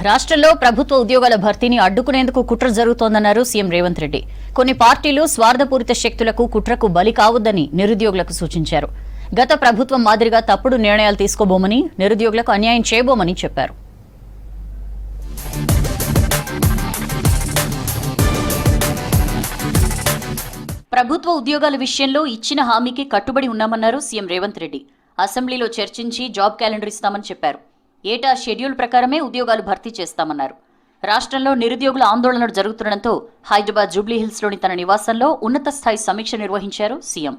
రాష్ట్రంలో ప్రభుత్వ ఉద్యోగాల భర్తీని అడ్డుకునేందుకు కుట్ర జరుగుతోందన్నారు సీఎం రేవంత్ రెడ్డి. కొన్ని పార్టీలు స్వార్థపూరిత శక్తులకు కుట్రకు బలి కావద్దని నిరుద్యోగులకు సూచించారు. గత ప్రభుత్వం మాదిరిగా తప్పుడు నిర్ణయాలు తీసుకోబోమని, నిరుద్యోగులకు అన్యాయం చేయబోమని చెప్పారు. ప్రభుత్వ ఉద్యోగాల విషయంలో ఇచ్చిన హామీకి కట్టుబడి ఉన్నామన్నారు సీఎం రేవంత్ రెడ్డి. అసెంబ్లీలో చర్చించి జాబ్ క్యాలెండర్ ఇస్తామని చెప్పారు. ఏటా షెడ్యూల్ ప్రకారమే ఉద్యోగాలు భర్తీ చేస్తామన్నారు. రాష్ట్రంలో నిరుద్యోగుల ఆందోళనలు జరుగుతుండటంతో హైదరాబాద్ జూబ్లీహిల్స్లోని తన నివాసంలో ఉన్నత స్థాయి సమీక్ష నిర్వహించారు సీఎం.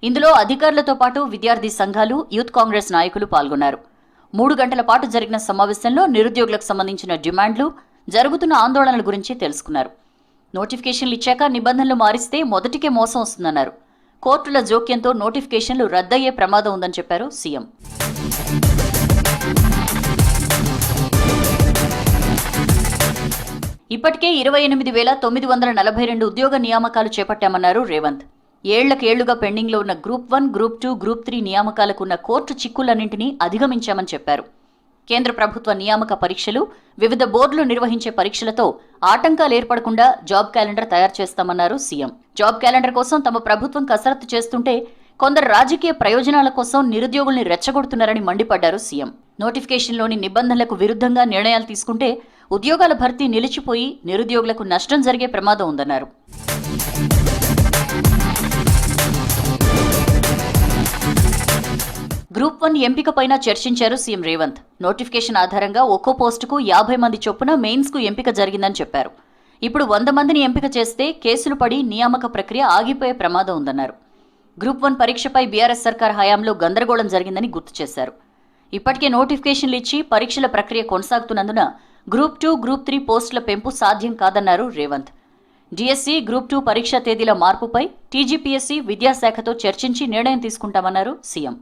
ఇందులో అధికారులతో పాటు విద్యార్థి సంఘాలు, యూత్ కాంగ్రెస్ నాయకులు పాల్గొన్నారు. 3 గంటల పాటు జరిగిన సమావేశంలో నిరుద్యోగులకు సంబంధించిన డిమాండ్లు, జరుగుతున్న ఆందోళనల గురించి తెలుసుకున్నారు. నోటిఫికేషన్లు ఇచ్చాక నిబంధనలు మారిస్తే మొదటికే మోసం వస్తుందన్నారు. కోర్టుల జోక్యంతో నోటిఫికేషన్లు రద్దయ్యే ప్రమాదం ఉందని చెప్పారు సీఎం. ఇప్పటికే 28,942 ఉద్యోగ నియామకాలు చేపట్టామన్నారు రేవంత్. ఏళ్లకేళ్లుగా పెండింగ్లో ఉన్న గ్రూప్ 1, గ్రూప్ 2, గ్రూప్ 3 నియామకాలకు ఉన్న కోర్టు చిక్కులన్నింటినీ అధిగమించామని చెప్పారు. కేంద్ర ప్రభుత్వ నియామక పరీక్షలు, వివిధ బోర్డులు నిర్వహించే పరీక్షలతో ఆటంకాలు ఏర్పడకుండా జాబ్ క్యాలెండర్ తయారు చేస్తామన్నారు సీఎం. జాబ్ క్యాలెండర్ కోసం తమ ప్రభుత్వం కసరత్తు చేస్తుంటే కొందరు రాజకీయ ప్రయోజనాల కోసం నిరుద్యోగుల్ని రెచ్చగొడుతున్నారని మండిపడ్డారు సీఎం. నోటిఫికేషన్లోని నిబంధనలకు విరుద్ధంగా నిర్ణయాలు తీసుకుంటే ఉద్యోగాల భర్తీ నిలిచిపోయి నిరుద్యోగులకు నష్టం జరిగే ప్రమాదం ఉందన్నారు. గ్రూప్ 1 ఎంపికపైన చర్చించారు సీఎం రేవంత్. నోటిఫికేషన్ ఆధారంగా ఒక్కో పోస్టుకు 50 మంది చొప్పున మెయిన్స్కు ఎంపిక జరిగిందని చెప్పారు. ఇప్పుడు 100 మందిని ఎంపిక చేస్తే కేసులు పడి నియామక ప్రక్రియ ఆగిపోయే ప్రమాదం ఉందన్నారు. గ్రూప్ 1 పరీక్షపై బీఆర్ఎస్ సర్కార్ హయాంలో గందరగోళం జరిగిందని గుర్తు చేశారు. ఇప్పటికే నోటిఫికేషన్లు ఇచ్చి పరీక్షల ప్రక్రియ కొనసాగుతున్నందున గ్రూప్ 2, గ్రూప్ 3 పోస్టుల పెంపు సాధ్యం కాదన్నారు రేవంత్. డిఎస్సి, గ్రూప్ 2 పరీక్షా తేదీల మార్పుపై టీజీపీఎస్సీ, విద్యాశాఖతో చర్చించి నిర్ణయం తీసుకుంటామన్నారు సీఎం.